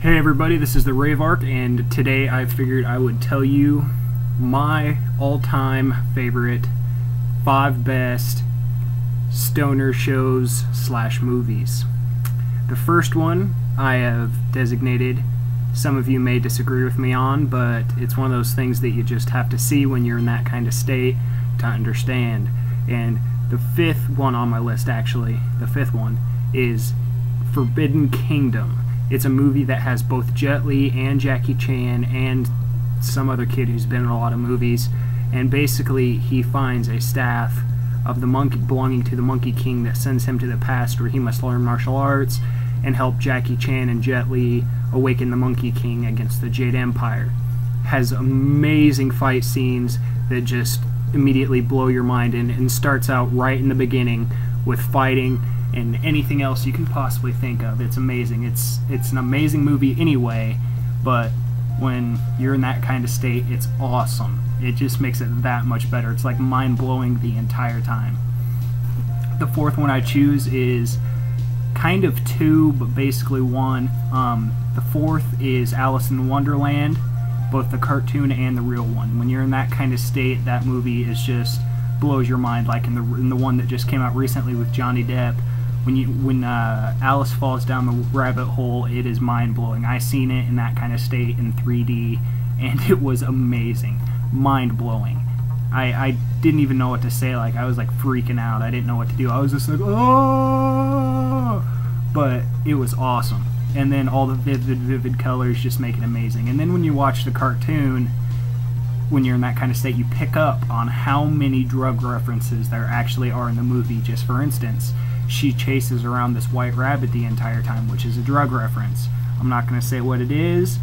Hey everybody, this is the theraveark, and today I figured I would tell you my all-time favorite 5 best stoner shows / movies. The first one I have designated, some of you may disagree with me on, but it's one of those things that you just have to see when you're in that kind of state to understand. And the 5th one on my list, actually, the 5th one, is Forbidden Kingdom. It's a movie that has both Jet Li and Jackie Chan and some other kid who's been in a lot of movies, and basically he finds a staff of the monkey belonging to the Monkey King that sends him to the past where he must learn martial arts and help Jackie Chan and Jet Li awaken the Monkey King against the Jade Empire. Has amazing fight scenes that just immediately blow your mind, and starts out right in the beginning with fighting and anything else you can possibly think of. It's amazing. It's an amazing movie anyway, but when you're in that kind of state, it's awesome. It just makes it that much better. It's like mind-blowing the entire time. The 4th one I choose is kind of 2, but basically 1. The 4th is Alice in Wonderland, both the cartoon and the real one. When you're in that kind of state, that movie is just blows your mind, like in the one that just came out recently with Johnny Depp. When Alice falls down the rabbit hole, it is mind-blowing. I seen it in that kind of state in 3D, and it was amazing. Mind-blowing. I didn't even know what to say. Like, I was like freaking out. I didn't know what to do. I was just like, oh! But it was awesome. And then all the vivid colors just make it amazing. And then when you watch the cartoon, when you're in that kind of state, you pick up on how many drug references there actually are in the movie. Just for instance, she chases around this white rabbit the entire time, which is a drug reference. I'm not going to say what it is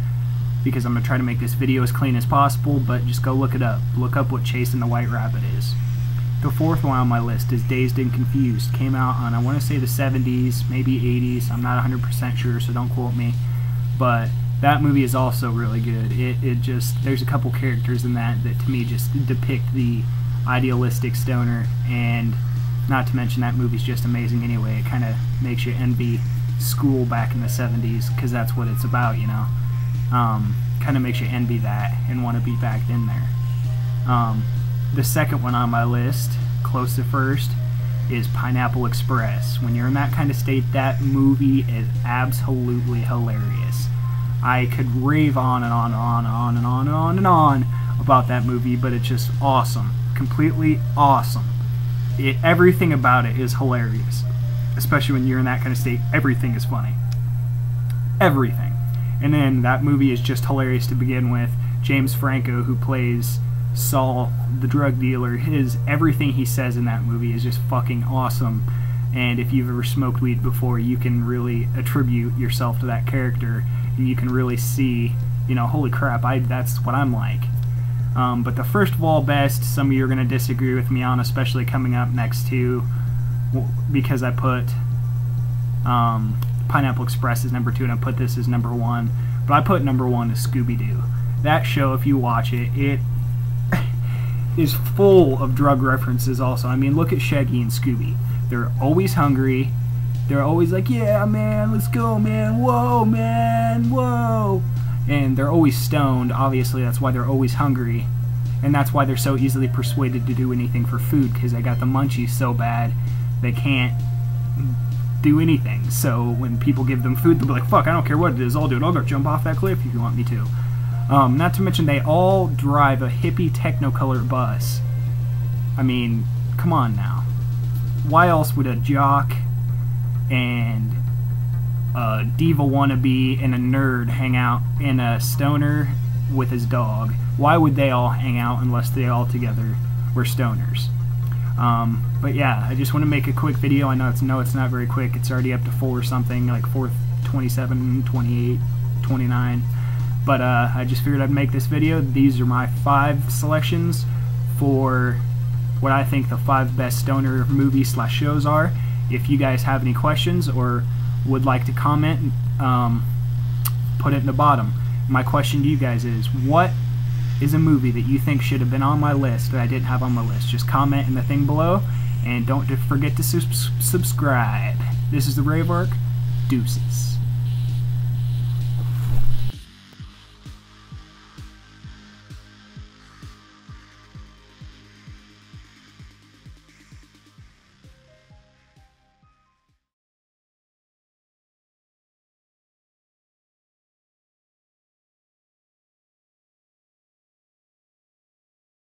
because I'm going to try to make this video as clean as possible, but just go look it up. Look up what chasing the white rabbit is. The 4th one on my list is Dazed and Confused. Came out on, I want to say, the 70s, maybe 80s. I'm not 100% sure, so don't quote me. But that movie is also really good. It just, there's a couple characters in that to me just depict the idealistic stoner, and not to mention that movie's just amazing anyway. It kind of makes you envy school back in the 70s, because that's what it's about, you know. Kind of makes you envy that and want to be back in there. The 2nd one on my list, close to 1st, is Pineapple Express. When you're in that kind of state, that movie is absolutely hilarious. I could rave on and on and on and on and on and on and on about that movie, but it's just awesome. Completely awesome. Everything about it is hilarious. Especially when you're in that kind of state, everything is funny. Everything. And then that movie is just hilarious to begin with. James Franco, who plays Saul, the drug dealer, everything he says in that movie is just fucking awesome. And if you've ever smoked weed before, you can really attribute yourself to that character, and you can really see, you know, holy crap, that's what I'm like. But the first of all best, some of you are going to disagree with me on, especially coming up next to, because I put Pineapple Express as number 2 and I put this as number 1, but I put number 1 as Scooby-Doo. That show, if you watch it, it is full of drug references also. I mean, look at Shaggy and Scooby. They're always hungry. They're always like, yeah, man, let's go, man. Whoa, man, whoa. And they're always stoned. Obviously, that's why they're always hungry. And that's why they're so easily persuaded to do anything for food, because they got the munchies so bad they can't do anything. So when people give them food, they'll be like, fuck, I don't care what it is, I'll do it. I'll go jump off that cliff if you want me to. Not to mention they all drive a hippie technicolor bus. I mean, come on now. Why else would a jock and a diva wannabe and a nerd hang out in a stoner with his dog? Why would they all hang out unless they all together were stoners? But yeah, I just want to make a quick video. I know it's not very quick. It's already up to 4 or something, like 27, 28, 29. But I just figured I'd make this video. These are my 5 selections for what I think the 5 best stoner movies / shows are. If you guys have any questions or would like to comment, put it in the bottom. My question to you guys is, what is a movie that you think should have been on my list that I didn't have on my list? Just comment in the thing below, and don't forget to subscribe. This is the theraveark. Deuces.